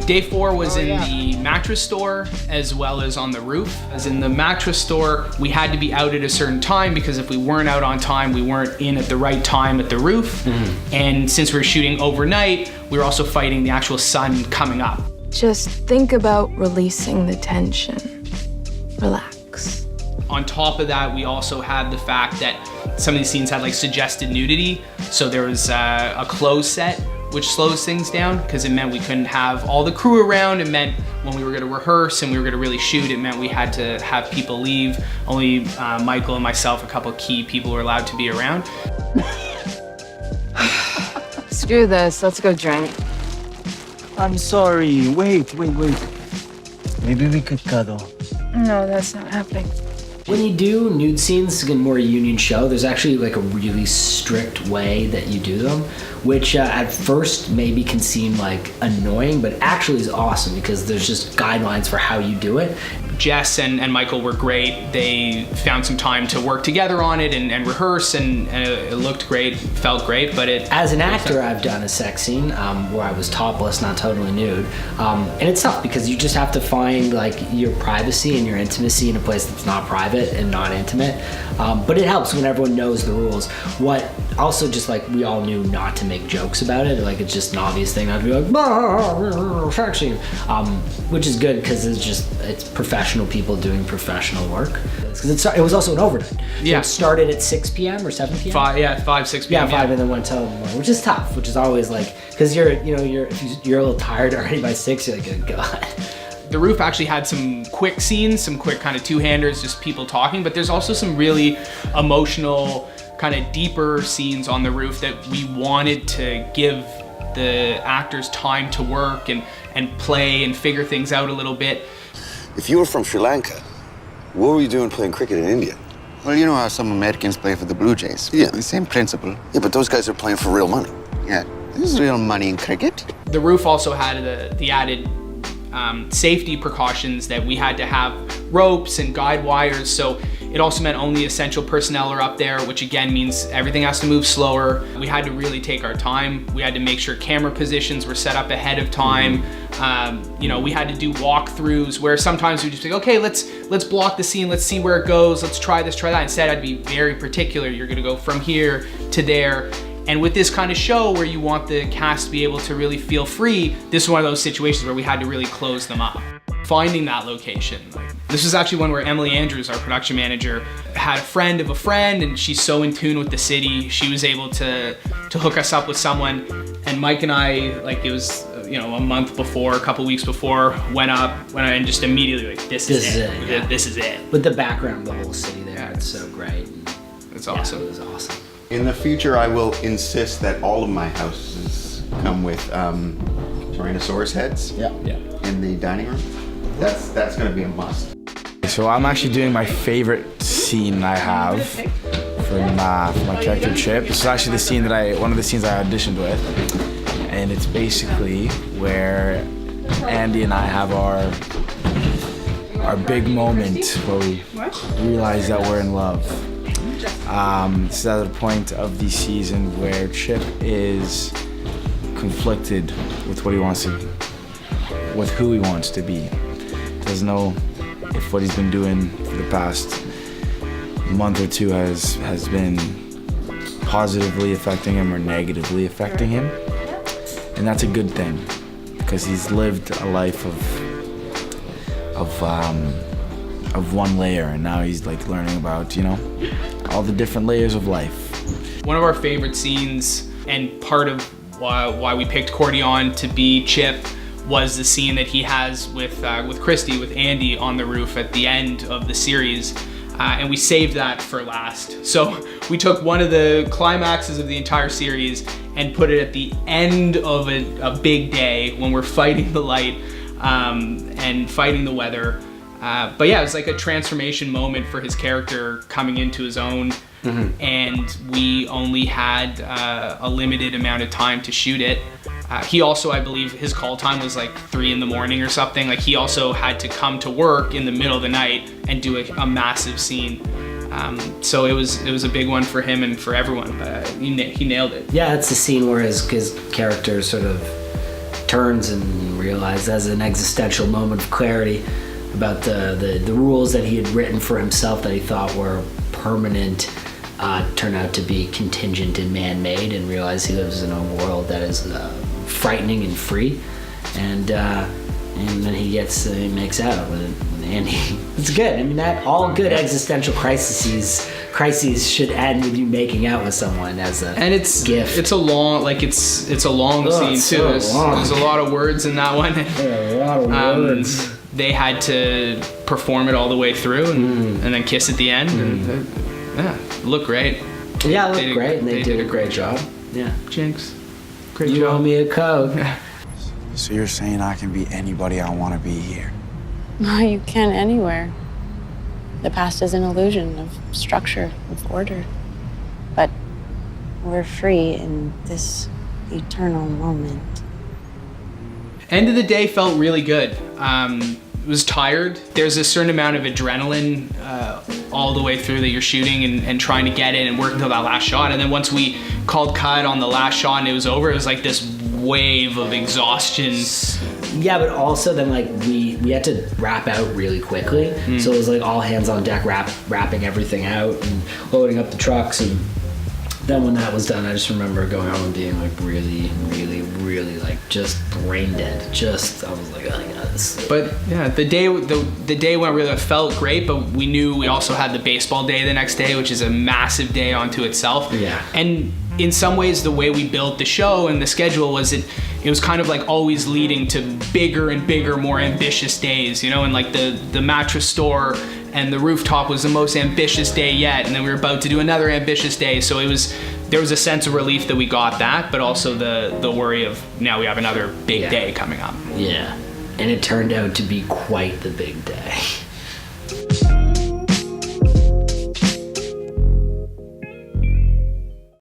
Day 4 was in the mattress store as well as on the roof. As in the mattress store, we had to be out at a certain time because if we weren't out on time, we weren't in at the right time at the roof. And since we were shooting overnight, we were also fighting the actual sun coming up. Just think about releasing the tension. Relax. On top of that, we also had the fact that some of these scenes had like suggested nudity. So there was a clothes set, which slows things down because it meant we couldn't have all the crew around. It meant when we were gonna rehearse and we were gonna really shoot, it meant we had to have people leave. Only Michael and myself, a couple of key people were allowed to be around. Screw this, let's go drink. I'm sorry, wait. Maybe we could cuddle. No, that's not happening. When you do nude scenes in more union show, there's actually like a really strict way that you do them, which at first maybe can seem like annoying, but actually is awesome because there's just guidelines for how you do it. Jess and Michael were great. They found some time to work together on it and rehearse, and it looked great, felt great, but it... As an actor, I've done a sex scene where I was topless, not totally nude. And it's tough because you just have to find like your privacy and your intimacy in a place that's not private and not intimate. But it helps when everyone knows the rules. What also just like we all knew not to make jokes about it. Like it's just an obvious thing not to be like, sex scene, which is good because it's professional people doing professional work. Because it was also an overnight. So yeah. It started at 6 p.m. or 7 p.m. 5, 6 p.m. Yeah, 5 and then went till the morning, which is tough, which is always like, because you're a little tired already by 6, you're like, oh God. The roof actually had some quick scenes, some quick kind of two-handers, just people talking, but there's also some really emotional, kind of deeper scenes on the roof that we wanted to give the actors time to work and play and figure things out a little bit. If you were from Sri Lanka, what were you doing playing cricket in India? Well, you know how some Americans play for the Blue Jays? Yeah. The same principle. Yeah, but those guys are playing for real money. Yeah, there's real money in cricket. The roof also had the added safety precautions that we had to have ropes and guide wires, so it also meant only essential personnel are up there, which again means everything has to move slower. We had to really take our time. We had to make sure camera positions were set up ahead of time. We had to do walkthroughs where sometimes we just be like, okay, let's block the scene, let's see where it goes, let's try this, try that. Instead, I'd be very particular. You're gonna go from here to there. And with this kind of show where you want the cast to be able to really feel free, this is one of those situations where we had to really close them up. Finding that location. This was actually one where Emily Andrews, our production manager, had a friend of a friend, and she's so in tune with the city. She was able to hook us up with someone. And Mike and I, like it was, a month before, a couple weeks before, went and just immediately like, this is it. Yeah. This is it. With the background of the whole city there, it's so great. It's awesome. Yeah, it was awesome. In the future, I will insist that all of my houses come with Tyrannosaurus heads. Yeah. In the dining room. That's going to be a must. So I'm actually doing my favorite scene I have from my character Chip. This is actually the scene one of the scenes I auditioned with, and it's basically where Andy and I have our big moment where we realize that we're in love. This is at the point of the season where Chip is conflicted with what he wants to, with who he wants to be. Doesn't know if what he's been doing for the past month or two has been positively affecting him or negatively affecting him. And that's a good thing, because he's lived a life of one layer, and now he's like learning about, all the different layers of life. One of our favorite scenes, and part of why we picked Corteon to be Chip, was the scene that he has with Christie, with Andy on the roof at the end of the series. And we saved that for last. So we took one of the climaxes of the entire series and put it at the end of a big day when we're fighting the light and fighting the weather. But yeah, it was like a transformation moment for his character coming into his own. Mm-hmm. And we only had a limited amount of time to shoot it. He also, I believe, his call time was like 3 in the morning or something. Like he also had to come to work in the middle of the night and do a massive scene. So it was a big one for him and for everyone. He nailed it. Yeah, it's the scene where his character sort of turns and realizes as an existential moment of clarity about the rules that he had written for himself that he thought were permanent turn out to be contingent and man-made, and realize he lives in a world that is frightening and free, and then he makes out with it, and it's good. I mean, that all good existential crises should end with you making out with someone as a gift. It's a long scene too. There's a lot of words in that one. A lot of words. They had to perform it all the way through and then kiss at the end, and it looked great. Yeah, it looked great, and they did a great job. Yeah. Jinx, great you job. owe me a Coke. So you're saying I can be anybody I want to be here? Well, you can anywhere. The past is an illusion of structure, of order. But we're free in this eternal moment. End of the day felt really good. Was tired. There's a certain amount of adrenaline all the way through that you're shooting and trying to get it and work until that last shot. And then once we called cut on the last shot and it was over, it was like this wave of exhaustion. Yeah, but also then like we had to wrap out really quickly. So it was like all hands on deck wrapping everything out and loading up the trucks. And then when that was done, I just remember going home and being like really, really, really like just brain dead. I was like, oh yeah, this. But yeah, the day went really, it felt great, but we knew we also had the baseball day the next day, which is a massive day onto itself. Yeah. And in some ways, the way we built the show and the schedule was it was kind of like always leading to bigger and bigger, more ambitious days, you know, and like the mattress store and the rooftop was the most ambitious day yet, and then we were about to do another ambitious day. So there was a sense of relief that we got that, but also the worry of now we have another big day coming up. Yeah, and it turned out to be quite the big day.